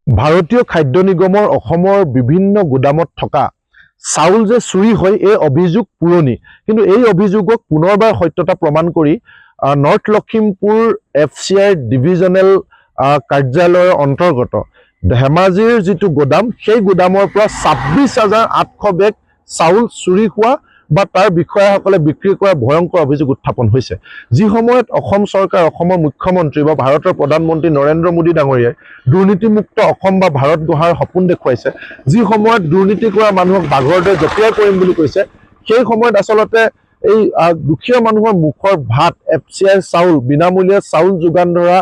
ভাৰতীয় খাদ্য নিগমৰ অসমৰ বিভিন্ন গুদামত থকা চাউল যে চুৰি হয় এই অভিযোগ পুৰণি, কিন্তু এই অভিযোগক পুনৰবাৰ সত্যতা প্ৰমাণ কৰি নৰ্থ লখিমপুৰ FCI ডিভিজনেল কাৰ্যালয়ৰ অন্তৰ্গত ধেমাজিৰ যিটো গুদাম, সেই গুদামৰ পৰা 26,800 বেগ চাউল চুৰি হোৱা বা তাৰ বিষয়াসকলে বিক্ৰী কৰা ভয়ংকৰ অভিযোগ উত্থাপন হৈছে। যি সময়ত অসম চৰকাৰ, অসমৰ মুখ্যমন্ত্ৰী বা ভাৰতৰ প্ৰধানমন্ত্ৰী নৰেন্দ্ৰ মোদী ডাঙৰীয়াই দুৰ্নীতিমুক্ত অসম বা ভাৰত গঢ়াৰ সপোন দেখুৱাইছে, যি সময়ত দুৰ্নীতি কৰা মানুহক বাঘৰ দৰে জঁপিয়াই কৰিম বুলি কৈছে, সেই সময়ত আচলতে এই দুখীয়া মানুহৰ মুখৰ ভাত FCI চাউল, বিনামূলীয়া চাউল যোগান ধৰা,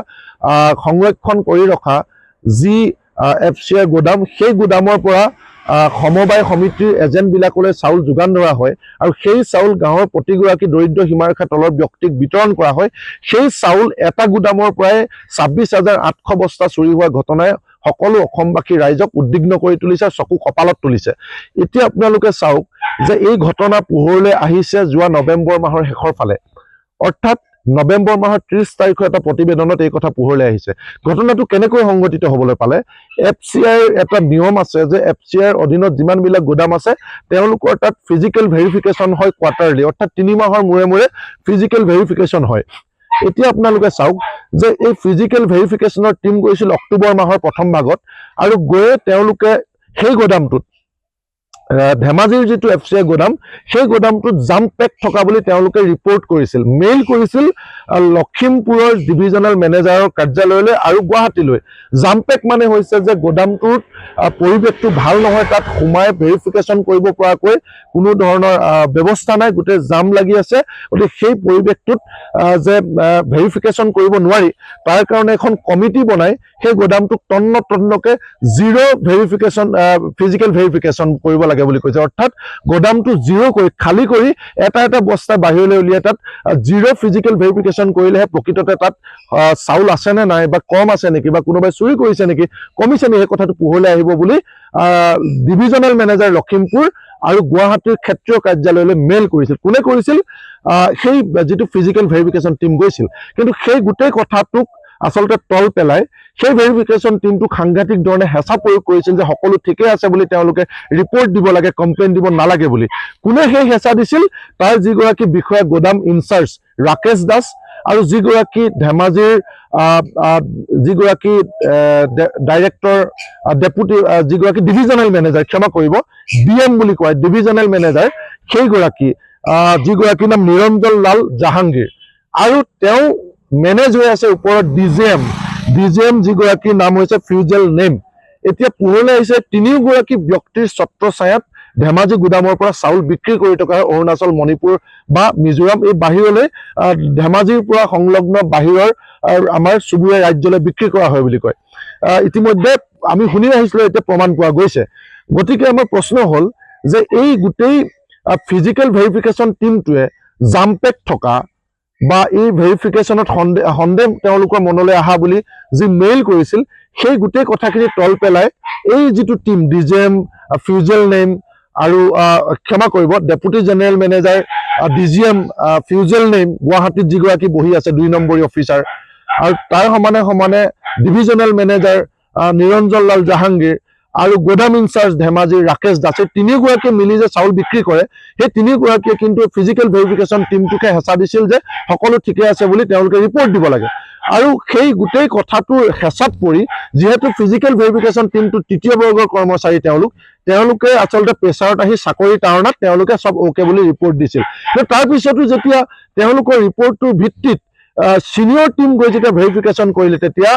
সংৰক্ষণ কৰি ৰখা যি FCI গুদাম, সেই গুদামৰ পৰা সমবায় সমিতিৰ এজেণ্টবিলাকলৈ চাউল যোগান ধৰা হয় আৰু সেই চাউল গাঁৱৰ প্ৰতিগৰাকী দৰিদ্ৰ সীমাৰেখাৰ তলৰ ব্যক্তিক বিতৰণ কৰা হয়। সেই চাউল এটা গুদামৰ পৰাই 26,800 বস্তা চুৰি হোৱা ঘটনাই সকলো অসমবাসী ৰাইজক উদ্বিগ্ন কৰি তুলিছে, চকু কপালত তুলিছে। এতিয়া আপোনালোকে চাওক যে এই ঘটনা পোহৰলৈ আহিছে যোৱা নৱেম্বৰ মাহৰ শেষৰ ফালে, অৰ্থাৎ নৱেম্বৰ মাহৰ 30 তাৰিখৰ এটা প্ৰতিবেদনত এই কথা পোহৰলৈ আহিছে। ঘটনাটো কেনেকৈ সংঘটিত হ'বলৈ পালে? FCIৰ এটা নিয়ম আছে যে FCIৰ অধীনত যিমানবিলাক গুদাম আছে তেওঁলোকৰ তাত ফিজিকেল ভেৰিফিকেশ্যন হয় কোৱাৰ্টাৰলি, অৰ্থাৎ 3 মাহৰ মূৰে মূৰে ফিজিকেল ভেৰিফিকেশ্যন হয়। এতিয়া আপোনালোকে চাওক যে এই ফিজিকেল ভেৰিফিকেশ্যনৰ টিম গৈছিল অক্টোবৰ মাহৰ প্ৰথম ভাগত আৰু গৈয়ে তেওঁলোকে সেই গুদামটোত, ধেমাজিৰ যিটো FCI গুদাম, সেই গুদামটোত জাম পেক থকা বুলি তেওঁলোকে ৰিপৰ্ট কৰিছিল, মেইল কৰিছিল লখিমপুৰৰ ডিভিজনেল মেনেজাৰৰ কাৰ্যালয়লৈ আৰু গুৱাহাটীলৈ। জাম পেক মানে হৈছে যে গুদামটোৰ পৰিৱেশটো ভাল নহয়, তাত সোমাই ভেৰিফিকেশ্যন কৰিব পৰাকৈ কোনো ধৰণৰ ব্যৱস্থা নাই, গোটেই জাম লাগি আছে। গতিকে সেই পৰিৱেশটোত যে ভেৰিফিকেশ্যন কৰিব নোৱাৰি, তাৰ কাৰণে এখন কমিটি বনাই সেই গুদামটোক তন্নকে জিৰ' ভেৰিফিকেশ্যন, ফিজিকেল ভেৰিফিকেশ্যন কৰিব লাগে বুলি কৈছে। অৰ্থাৎ গুদামটো জিৰ' কৰি, খালী কৰি এটা এটা বস্তা বাহিৰলৈ উলিয়াই তাত জিৰ' ফিজিকেল ভেৰিফিকেশ্যন কৰিলেহে প্ৰকৃততে তাত চাউল আছে নে নাই, বা কম আছে নেকি, বা কোনোবাই চুৰি কৰিছে নেকি, কমিছে নেকি, সেই কথাটো পোহৰলৈ আহিব বুলি ডিভিজনেল মেনেজাৰ লখিমপুৰ আৰু গুৱাহাটীৰ ক্ষেত্ৰীয় কাৰ্যালয়লৈ মেইল কৰিছিল। কোনে কৰিছিল? সেই যিটো ফিজিকেল ভেৰিফিকেশ্যন টিম গৈছিল। কিন্তু সেই গোটেই কথাটোক আচলতে তল পেলাই সেই ভেৰিফিকেশ্যন টিমটোক সাংঘাতিক ধৰণে হেঁচা প্ৰয়োগ কৰিছিল যে সকলো ঠিকে আছে বুলি তেওঁলোকে ৰিপৰ্ট দিব লাগে, কমপ্লেইন দিব নালাগে বুলি। কোনে সেই হেঁচা দিছিল? তাৰ যিগৰাকী বিষয়া, গোদাম ইনচাৰ্জ ৰাকেশ দাস, আৰু যিগৰাকী ধেমাজিৰ যিগৰাকী ডাইৰেক্টৰ, ডেপুটি, যিগৰাকী ডিভিজনেল মেনেজাৰ, ক্ষমা কৰিব, DM বুলি কয়, ডিভিজনেল মেনেজাৰ, সেইগৰাকী যিগৰাকীৰ নাম নিৰঞ্জন লাল জাহাংগীৰ, আৰু তেওঁ মেনেজ হৈ আছে ওপৰত DGM যিগৰাকীৰ নাম হৈছে ফিউজেল নেম। এতিয়া পোহৰলৈ আহিছে তিনিওগৰাকী ব্যক্তিৰ ছত্ৰছায়াত ধেমাজি গুদামৰ পৰা চাউল বিক্ৰী কৰি থকা অৰুণাচল, মণিপুৰ বা মিজোৰাম, এই বাহিৰলৈ ধেমাজিৰ পৰা সংলগ্ন বাহিৰৰ আমাৰ চুবুৰীয়া ৰাজ্যলৈ বিক্ৰী কৰা হয় বুলি কয়। ইতিমধ্যে আমি শুনি আহিছিলো, এতিয়া প্ৰমাণ পোৱা গৈছে। গতিকে আমাৰ প্ৰশ্ন হ'ল যে এই গোটেই ফিজিকেল ভেৰিফিকেশ্যন টিমটোৱে জাম্পেক থকা বা এই ভেৰিফিকেশ্যনত সন্দেহ তেওঁলোকৰ মনলৈ অহা বুলি যি মেইল কৰিছিল, সেই গোটেই কথাখিনি তল পেলাই এই যিটো টিম DGM, ফিউজেল নেম আৰু ক্ষমা কৰিব, ডেপুটি জেনেৰেল মেনেজাৰ DGM ফিউজেল নেম, গুৱাহাটীত যিগৰাকী বহি আছে 2 নম্বৰী অফিচাৰ, আৰু তাৰ সমানে সমানে ডিভিজনেল মেনেজাৰ নিৰঞ্জন লাল জাহাংগীৰ আৰু গোদাম ইনচাৰ্জ ধেমাজিৰ ৰাকেশ দাস, এই তিনিওগৰাকীয়ে মিলি যে চাউল বিক্ৰী কৰে, সেই তিনিওগৰাকীয়ে কিন্তু ফিজিকেল ভেৰিফিকেশ্যন টিমটোকে হেঁচা দিছিল যে সকলো ঠিকে আছে বুলি তেওঁলোকে ৰিপৰ্ট দিব লাগে। আৰু সেই গোটেই কথাটোৰ হেঁচাত পৰি, যিহেতু ফিজিকেল ভেৰিফিকেশ্যন টিমটো তৃতীয় বৰ্গৰ কৰ্মচাৰী, তেওঁলোকে আচলতে প্ৰেছাৰত আহি চাকৰি তাৰণাত তেওঁলোকে চব অ'কে বুলি ৰিপৰ্ট দিছিল। তাৰপিছতো যেতিয়া তেওঁলোকৰ ৰিপৰ্টটোৰ ভিত্তিত চিনিয়ৰ টিম গৈ যেতিয়া ভেৰিফিকেশ্যন কৰিলে, তেতিয়া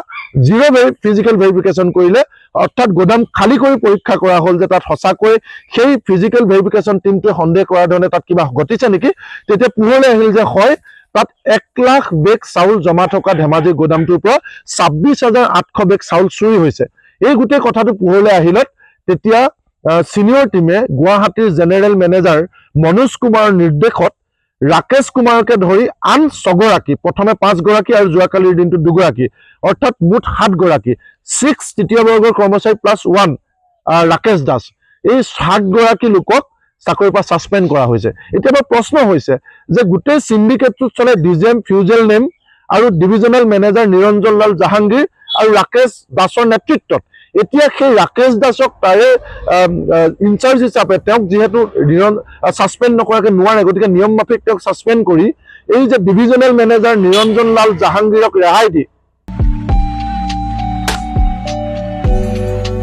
জিৰ' ফিজিকেল ভেৰিফিকেশ্যন কৰিলে, অৰ্থাৎ গোদাম খালী কৰি পৰীক্ষা কৰা হ'ল যে তাত সঁচাকৈ সেই ফিজিকেল ভেৰিফিকেশ্যন টিমটোৱে সন্দেহ কৰা ধৰণে তাত কিবা ঘটিছে নেকি। তেতিয়া পোহৰলৈ আহিল যে হয়, তাত 1 লাখ বেগ চাউল জমা থকা ধেমাজি গোদামটোৰ পৰা 26,800 বেগ চাউল চুৰি হৈছে। এই গোটেই কথাটো পোহৰলৈ আহিলত তেতিয়া চিনিয়ৰ টিমে গুৱাহাটীৰ জেনেৰেল মেনেজাৰ মনোজ কুমাৰৰ নিৰ্দেশত ৰাকেশ কুমাৰকে ধৰি আন 6 গৰাকী, প্ৰথমে 5 গৰাকী আৰু যোৱাকালিৰ দিনটোত 2 গৰাকী, অৰ্থাৎ মুঠ 7 গৰাকী, 6 তৃতীয় বৰ্গৰ কৰ্মচাৰী প্লাছ 1 ৰাকেশ দাস, এই 7 গৰাকী লোকক চাকৰিৰ পৰা ছাছপেণ্ড কৰা হৈছে। এতিয়া প্ৰশ্ন হৈছে যে গোটেই চিণ্ডিকেটটোত চলে DGM ফিউজেল নেম আৰু ডিভিজনেল মেনেজাৰ নিৰঞ্জন লাল জাহাংগীৰ আৰু ৰাকেশ দাসৰ নেতৃত্বত এতিয়া সেই ৰাকেশ দাসক তাৰে ইনচাৰ্জ হিচাপে তেওঁক যিহেতু ছাছপেণ্ড নকৰাকৈ নোৱাৰে, গতিকে নিয়ম মাফিক তেওঁক ছাছপেণ্ড কৰি এই যে ডিভিজনেল মেনেজাৰ নিৰঞ্জন লাল জাহাংগীৰক ৰেহাই দি